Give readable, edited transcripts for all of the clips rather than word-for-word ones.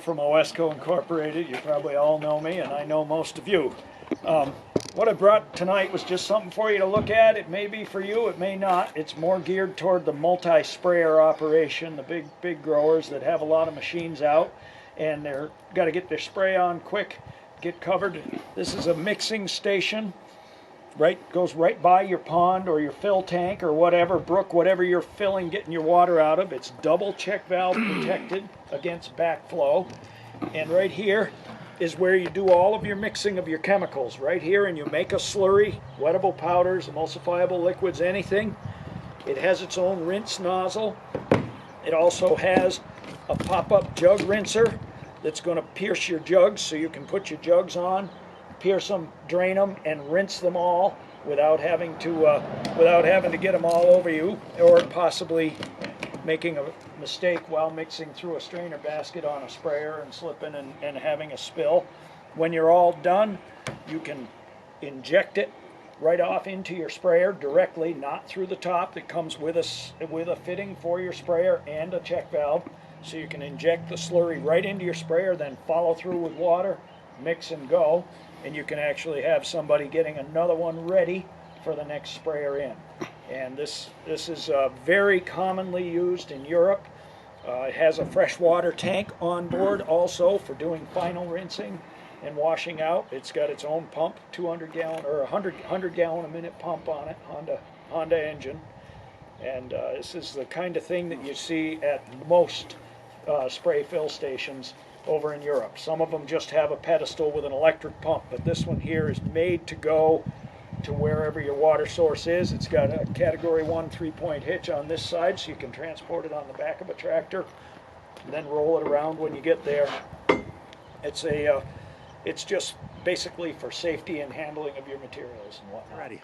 from OESCO Incorporated. You probably all know me, and I know most of you. What I brought tonight was just something for you to look at. It may be for you, it may not. It's more geared toward the multi-sprayer operation, the big growers that have a lot of machines out, and they're got to get their spray on quick, get covered. This is a mixing station. Goes right by your pond or your fill tank or whatever, brook, whatever you're filling, getting your water out of. It's double check valve protected against backflow. And right here is where you do all of your mixing of your chemicals. Right here, and you make a slurry, wettable powders, emulsifiable liquids, anything. It has its own rinse nozzle. It also has a pop-up jug rinser that's going to pierce your jugs so you can put your jugs on, pierce them, drain them, and rinse them all without having to get them all over you, or possibly making a mistake while mixing through a strainer basket on a sprayer and slipping and having a spill. When you're all done, you can inject it right off into your sprayer directly, not through the top. It comes with a fitting for your sprayer and a check valve, so you can inject the slurry right into your sprayer, then follow through with water, mix and go. And you can actually have somebody getting another one ready for the next sprayer in. And this is very commonly used in Europe. It has a freshwater tank on board also for doing final rinsing and washing out. It's got its own pump, 200 gallon or 100 gallon a minute pump on it, Honda engine. And this is the kind of thing that you see at most spray fill stations over in Europe. Some of them just have a pedestal with an electric pump, but this one here is made to go to wherever your water source is. It's got a category 1 3-point hitch on this side, so you can transport it on the back of a tractor and then roll it around when you get there. It's just basically for safety and handling of your materials and whatnot. Ready.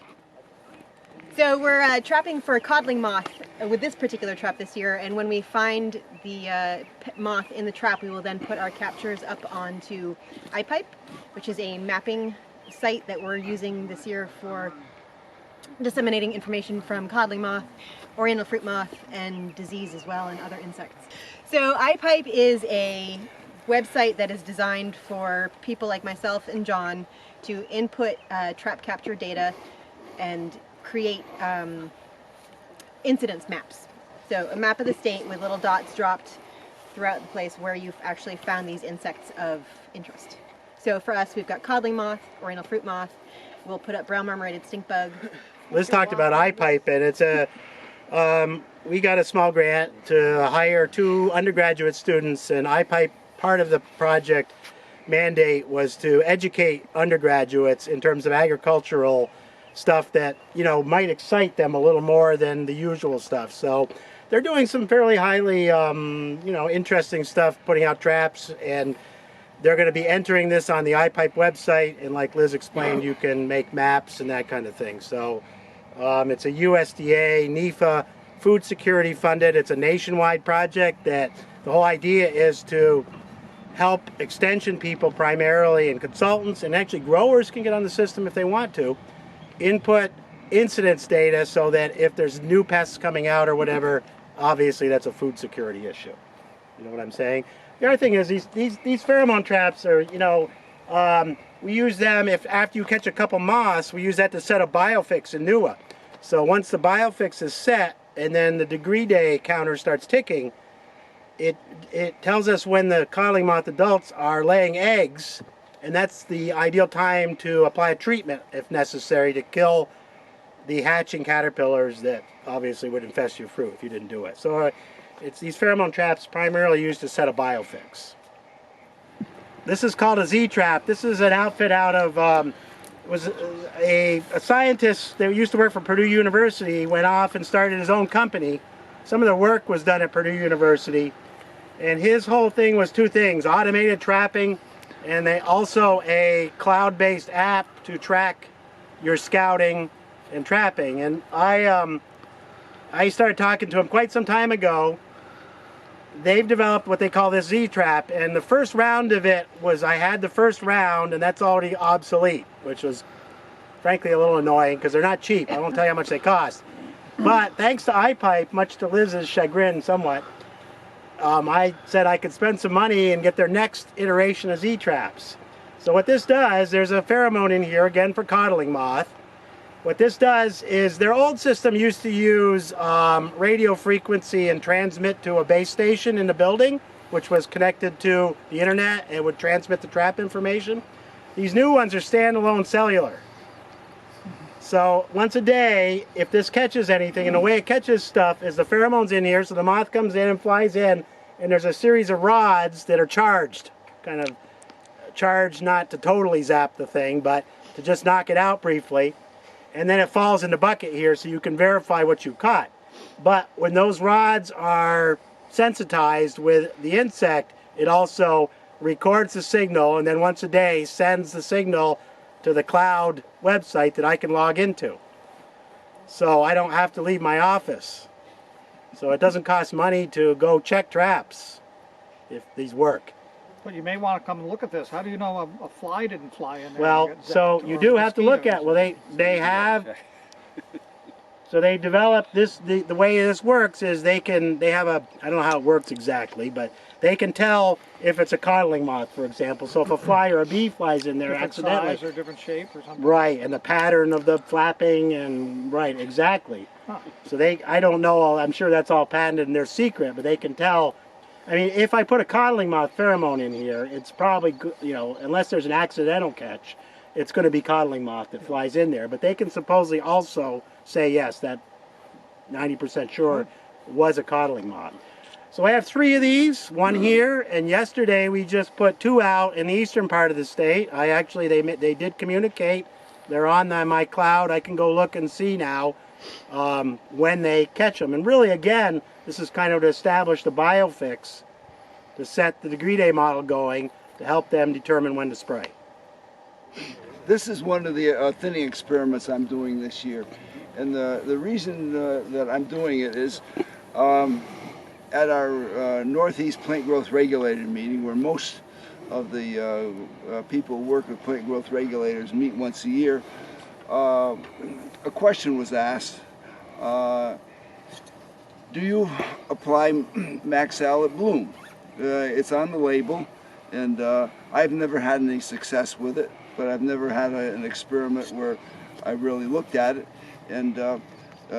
So we're trapping for codling moth with this particular trap this year, and when we find the moth in the trap, we will then put our captures up onto iPipe, which is a mapping site that we're using this year for disseminating information from codling moth, oriental fruit moth, and disease as well, and other insects. So iPipe is a website that is designed for people like myself and John to input trap capture data and create incidence maps. So a map of the state with little dots dropped throughout the place where you've actually found these insects of interest. So for us, we've got codling moth, oriental fruit moth. We'll put up brown marmorated stink bug. Liz talked about iPipe, and it's we got a small grant to hire 2 undergraduate students, and iPipe, part of the project mandate was to educate undergraduates in terms of agricultural stuff that, you know, might excite them a little more than the usual stuff. So they're doing some fairly highly, you know, interesting stuff, putting out traps, and they're going to be entering this on the iPipe website. And like Liz explained, you can make maps and that kind of thing. So it's a USDA, NIFA, food security funded. It's a nationwide project that the whole idea is to help extension people primarily and consultants, and actually growers can get on the system if they want to, input incidence data so that if there's new pests coming out or whatever, obviously that's a food security issue. You know what I'm saying? The other thing is these pheromone traps are, you know, we use them if after you catch a couple moths, we use that to set a biofix in NUA. So once the biofix is set and then the degree day counter starts ticking, it tells us when the codling moth adults are laying eggs. And that's the ideal time to apply a treatment, if necessary, to kill the hatching caterpillars that obviously would infest your fruit if you didn't do it. So it's these pheromone traps primarily used to set a biofix. This is called a Z-trap. This is an outfit out of, was a scientist that used to work for Purdue University, went off and started his own company. Some of the work was done at Purdue University. And his whole thing was 2 things, automated trapping, and they also a cloud-based app to track your scouting and trapping. And I started talking to him quite some time ago. They've developed what they call this Z-trap, and the first round of it was, I had the first round, and that's already obsolete, which was frankly a little annoying because they're not cheap. I won't tell you how much they cost. But thanks to iPipe, much to Liz's chagrin somewhat, I said I could spend some money and get their next iteration of Z-traps. So what this does, there's a pheromone in here, again for codling moth. What this does is their old system used to use radio frequency and transmit to a base station in the building, which was connected to the internet and would transmit the trap information. These new ones are standalone cellular. So once a day, if this catches anything, and the way it catches stuff is the pheromone's in here, so the moth comes in and flies in, and there's a series of rods that are charged, kind of charged not to totally zap the thing, but to just knock it out briefly. And then it falls in the bucket here so you can verify what you caught. But when those rods are sensitized with the insect, it also records the signal and then once a day sends the signal to the cloud website that I can log into. So I don't have to leave my office. So it doesn't cost money to go check traps if these work. But you may want to come and look at this. How do you know a fly didn't fly in there? Well, so you do have to look at, well, they have, so they developed this, the way this works is they have a, I don't know how it works exactly, but they can tell if it's a codling moth, for example. So if a fly or a bee flies in there different accidentally. Size or different shape or something. Right, and the pattern of the flapping and, right, exactly. Huh. So I don't know, I'm sure that's all patented and they're secret, but they can tell. I mean, if I put a codling moth pheromone in here, it's probably, you know, unless there's an accidental catch, it's going to be codling moth that flies in there. But they can supposedly also say, yes, that 90% sure was a codling moth. So I have 3 of these, one here, and yesterday we just put 2 out in the eastern part of the state. They did communicate. They're on my cloud. I can go look and see now when they catch them. And really, again, this is kind of to establish the biofix, to set the degree day model going, to help them determine when to spray. This is one of the thinning experiments I'm doing this year. And the reason that I'm doing it is at our Northeast Plant Growth Regulator meeting, where most of the people who work with plant growth regulators meet once a year, a question was asked. Do you apply Maxell at bloom? It's on the label, and I've never had any success with it, but I've never had an experiment where I really looked at it. And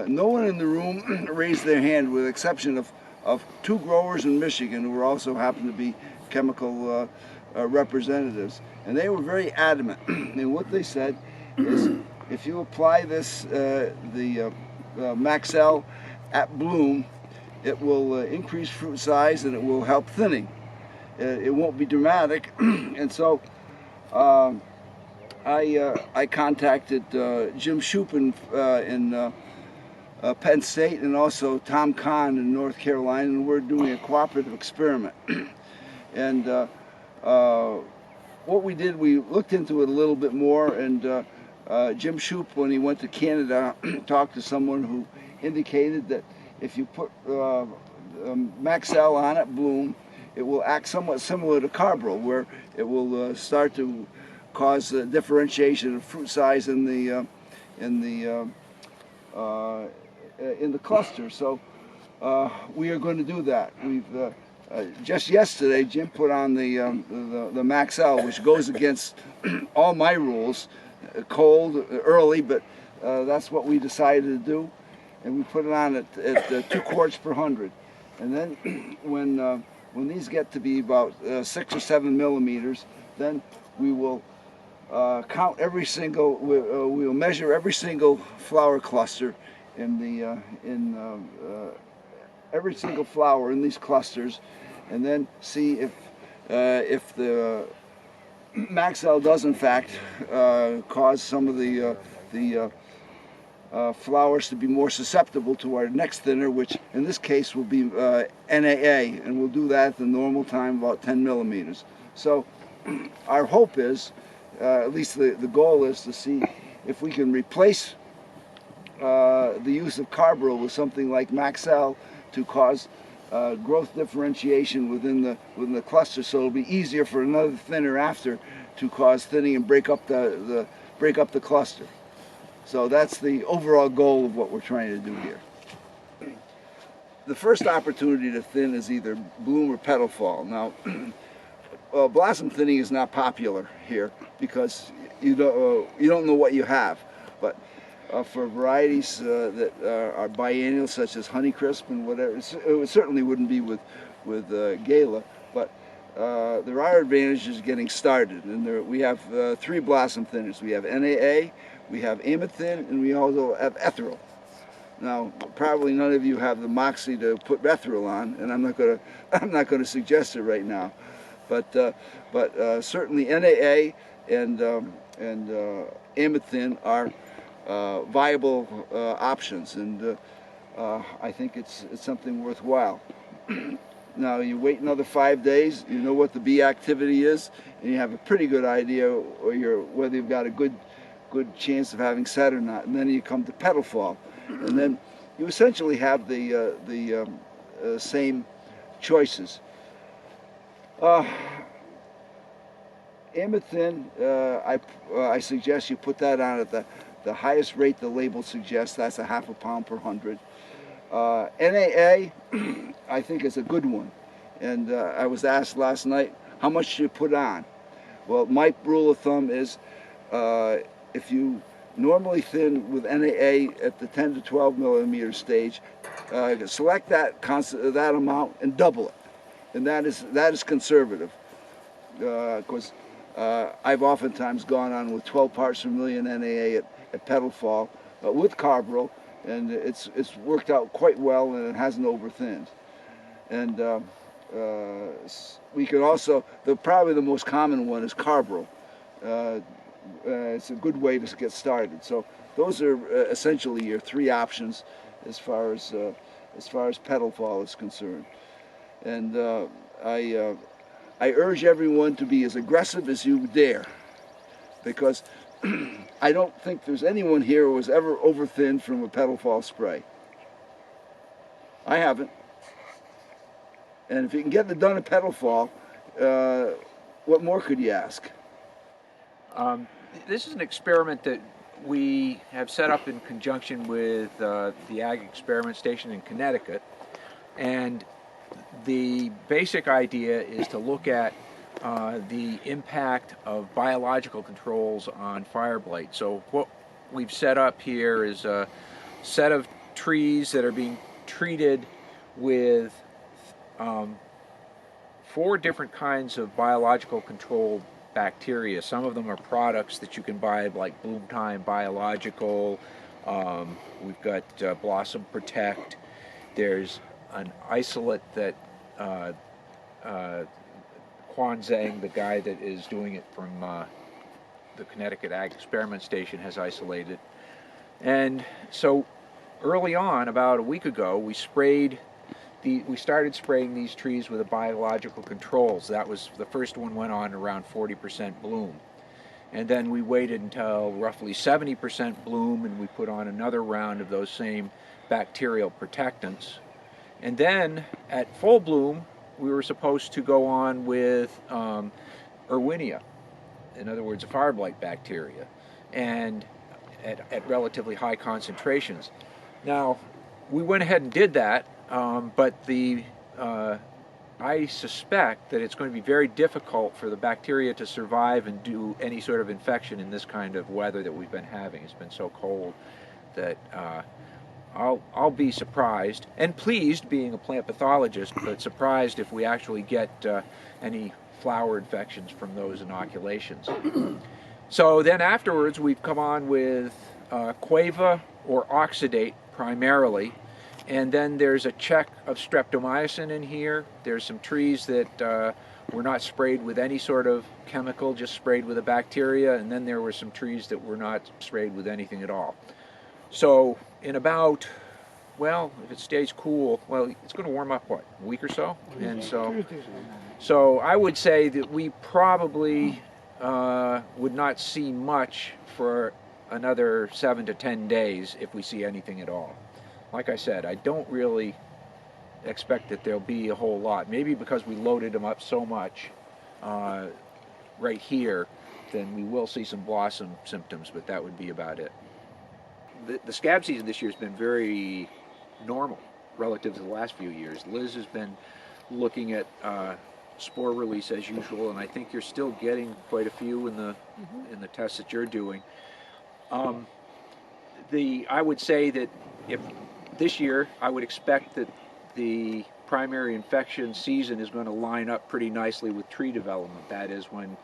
no one in the room raised their hand, with the exception of 2 growers in Michigan who also happen to be chemical representatives. And they were very adamant. And what they said is, if you apply this, the Maxell at bloom, it will increase fruit size and it will help thinning. It won't be dramatic. And so I contacted Jim Shoup in Penn State and also Tom Kahn in North Carolina, and we're doing a cooperative experiment. And what we did, we looked into it a little bit more, and Jim Shoup, when he went to Canada, talked to someone who indicated that if you put Maxell on at bloom, it will act somewhat similar to Carbaryl, where it will start to cause differentiation of fruit size in the cluster. So we are going to do that. We've just yesterday, Jim put on the Maxell, which goes against all my rules. Cold, early, but that's what we decided to do, and we put it on at 2 quarts per 100. And then when these get to be about 6 or 7 millimeters, then we will count every single. We will measure every single flower cluster in every single flower in these clusters, and then see if the Maxell does in fact cause some of the flowers to be more susceptible to our next thinner, which in this case will be NAA, and we'll do that at the normal time, about 10 millimeters. So our hope is, at least the goal is, to see if we can replace the use of Carbaryl with something like Maxell to cause growth differentiation within the cluster, so it'll be easier for another thinner after to cause thinning and break up the cluster. So that's the overall goal of what we're trying to do here. the first opportunity to thin is either bloom or petal fall. Now, blossom thinning is not popular here because you don't know what you have. But for varieties that are biennial, such as Honeycrisp and whatever, it certainly wouldn't be with Gala. But there are advantages getting started, and we have 3 blossom thinners. We have NAA, we have Amethin, and we also have Ethereal. Now, probably none of you have the moxie to put Ethereal on, and I'm not going to suggest it right now. But certainly NAA and Amethin are viable options, and I think it's something worthwhile. Now you wait another 5 days, you know what the bee activity is, and you have a pretty good idea whether you've got a good chance of having set or not. And then you come to petal fall, and then you essentially have the same choices. Amethin, I suggest you put that on at the highest rate the label suggests. That's a ½ pound per 100. NAA, I think is a good one. And I was asked last night, how much should you put on? Well, my rule of thumb is if you normally thin with NAA at the 10 to 12 millimeter stage, select that amount and double it. And that is conservative. Because I've oftentimes gone on with 12 parts per million NAA at petal fall with carbaryl, and it's worked out quite well, and it hasn't overthinned. And we can also, probably the most common one is carbaryl. It's a good way to get started. So those are essentially your 3 options as far as petal fall is concerned. And I urge everyone to be as aggressive as you dare, because I don't think there's anyone here who was ever overthinned from a petal fall spray. I haven't. And if you can get it done at petal fall, what more could you ask? This is an experiment that we have set up in conjunction with the Ag Experiment Station in Connecticut, and the basic idea is to look at the impact of biological controls on fire blight. So what we've set up here is a set of trees that are being treated with 4 different kinds of biological control bacteria. Some of them are products that you can buy, like Bloom Time Biological. We've got Blossom Protect. There's an isolate that Quan Zhang, the guy that is doing it from the Connecticut Ag Experiment Station, has isolated. And so early on, about a week ago, we started spraying these trees with the biological controls. That was, the first one went on around 40% bloom. And then we waited until roughly 70% bloom, and we put on another round of those same bacterial protectants. And then at full bloom, we were supposed to go on with Erwinia, in other words, a fire blight bacteria, and at relatively high concentrations. Now, we went ahead and did that, but I suspect that it's going to be very difficult for the bacteria to survive and do any sort of infection in this kind of weather that we've been having. It's been so cold that I'll be surprised and pleased, being a plant pathologist, but surprised if we actually get any flower infections from those inoculations. So then afterwards, we've come on with Quava or Oxidate primarily, and then there's a check of streptomycin in here. There's some trees that were not sprayed with any sort of chemical, just sprayed with a bacteria, and then there were some trees that were not sprayed with anything at all. So in about, well, if it stays cool, well, it's going to warm up, what, a week or so? And so I would say that we probably would not see much for another 7 to 10 days if we see anything at all. Like I said, I don't really expect that there'll be a whole lot. Maybe because we loaded them up so much right here, then we will see some blossom symptoms, but that would be about it. The scab season this year has been very normal. relative to the last few years. Liz has been looking at spore release as usual, and I think you're still getting quite a few in the tests that you're doing. I would say that if this year, I would expect that the primary infection season is going to line up pretty nicely with tree development. That is, when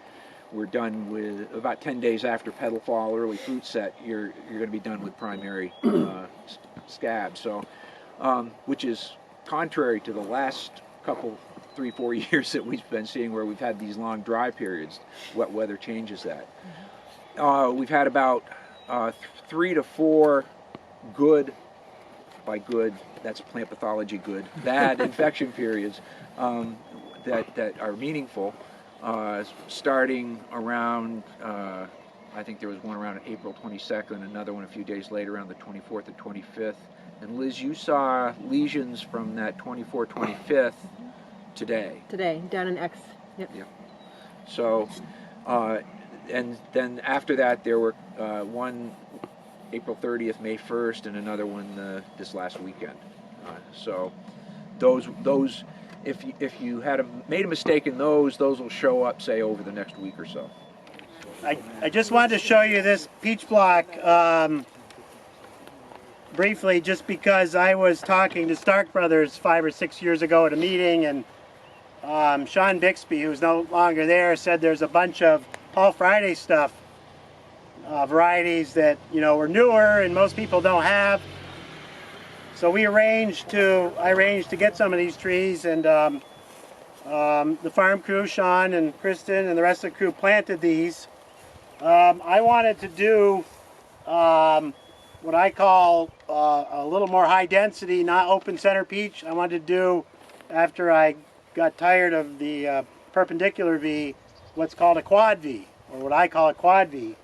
we're done with about 10 days after petal fall, early fruit set, you're going to be done with primary scab. So, which is contrary to the last couple, 3-4 years that we've been seeing, where we've had these long dry periods. Wet weather changes that. We've had about 3 to 4 good, by good, that's plant pathology good, bad infection periods that are meaningful, starting around, I think there was one around April 22nd, another one a few days later around the 24th and 25th. And Liz, you saw lesions from that 24th, 25th today. Today, down in X. Yep. Yeah. So, and then after that there were one April 30th, May 1st, and another one this last weekend. So those if you had made a mistake in those will show up, say, over the next week or so. I just wanted to show you this peach block briefly, just because I was talking to Stark Brothers 5 or 6 years ago at a meeting, and Sean Bixby, who's no longer there, said there's a bunch of Paul Friday stuff, varieties that, you know, were newer and most people don't have. So I arranged to get some of these trees, and the farm crew, Sean and Kristen and the rest of the crew, planted these. I wanted to do what I call a little more high density, not open center peach. I wanted to do, after I got tired of the perpendicular V, what's called a quad V, or what I call a quad V,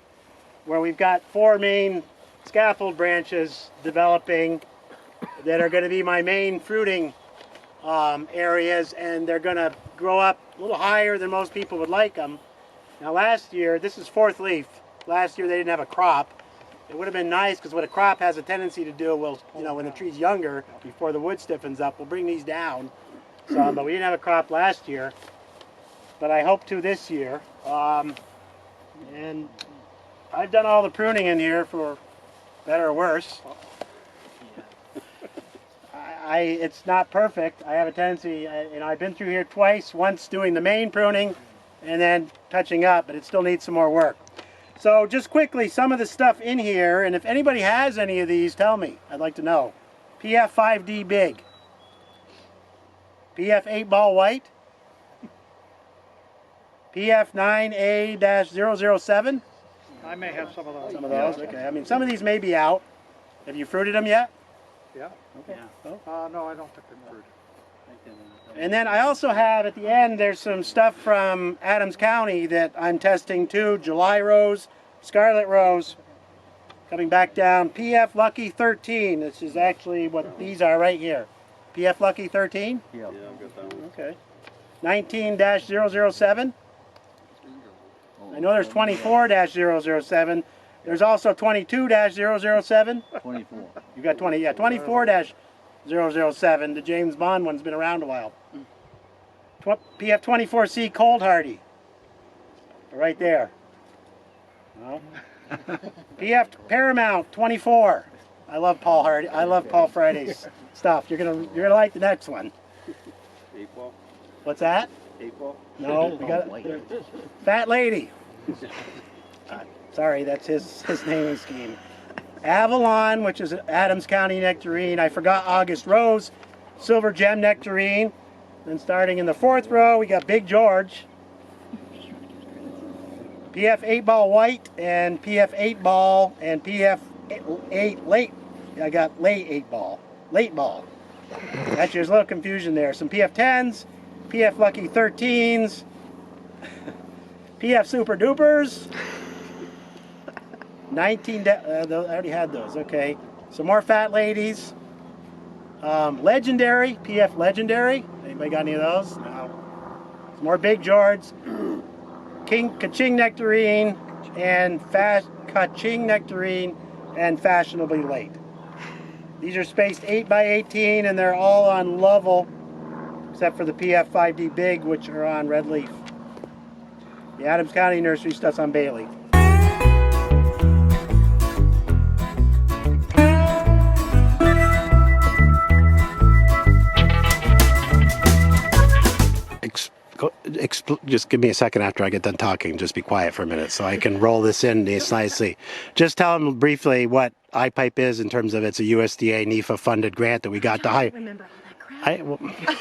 where we've got 4 main scaffold branches developing that are going to be my main fruiting areas, and they're going to grow up a little higher than most people would like them. Now last year, this is 4th leaf. Last year they didn't have a crop. It would have been nice, because what a crop has a tendency to do, will, you know, when the tree's younger, before the wood stiffens up, we'll bring these down. So, but we didn't have a crop last year, but I hope to this year. And I've done all the pruning in here, for better or worse. It's not perfect. I have a tendency, I've been through here twice, once doing the main pruning and then touching up, but it still needs some more work. So just quickly, some of the stuff in here, and if anybody has any of these, tell me. I'd like to know. PF 5D big. PF 8-ball white. PF 9A-007. I may have some of those. Some of those, okay. I mean, some of these may be out. Have you fruited them yet? Yeah. Okay. No, I don't think they're fruit. And then I also have, at the end, there's some stuff from Adams County that I'm testing too. July rose, scarlet rose, coming back down. PF Lucky 13. This is actually what these are right here. PF Lucky 13? Yeah, I've got that one. Okay. 19-007. I know there's 24-007. There's also 22-007. 24. You got 20, yeah, 24-007. The James Bond one's been around a while. PF 24C Cold Hardy. Right there. No. PF Paramount 24. I love Paul Hardy. I love Paul Friday's stuff. You're gonna like the next one. 8-ball? What's that? 8-ball? No, we got Fat Lady. Sorry, that's his naming scheme. Avalon, which is Adams County nectarine. I forgot August Rose, Silver Gem nectarine. Then starting in the 4th row, we got Big George. PF 8-ball white and PF 8-ball and PF 8 late. I got late 8-ball, late ball. Actually, there's a little confusion there. Some PF 10s, PF Lucky 13s, PF Super Dupers. 19, I already had those, okay. Some more Fat Ladies. Legendary, PF Legendary. Anybody got any of those? No. Some more Big George. Kaching Nectarine and Kaching Nectarine and Fashionably Late. These are spaced 8 by 18 and they're all on level except for the PF5D Big, which are on red leaf. The Adams County Nursery stuff's on bay leaf. Just give me a second after I get done talking. Just be quiet for a minute so I can roll this in nicely. Just tell them briefly what iPipe is in terms of it's a USDA NEFA funded grant that we got to hire. Remember all that crap.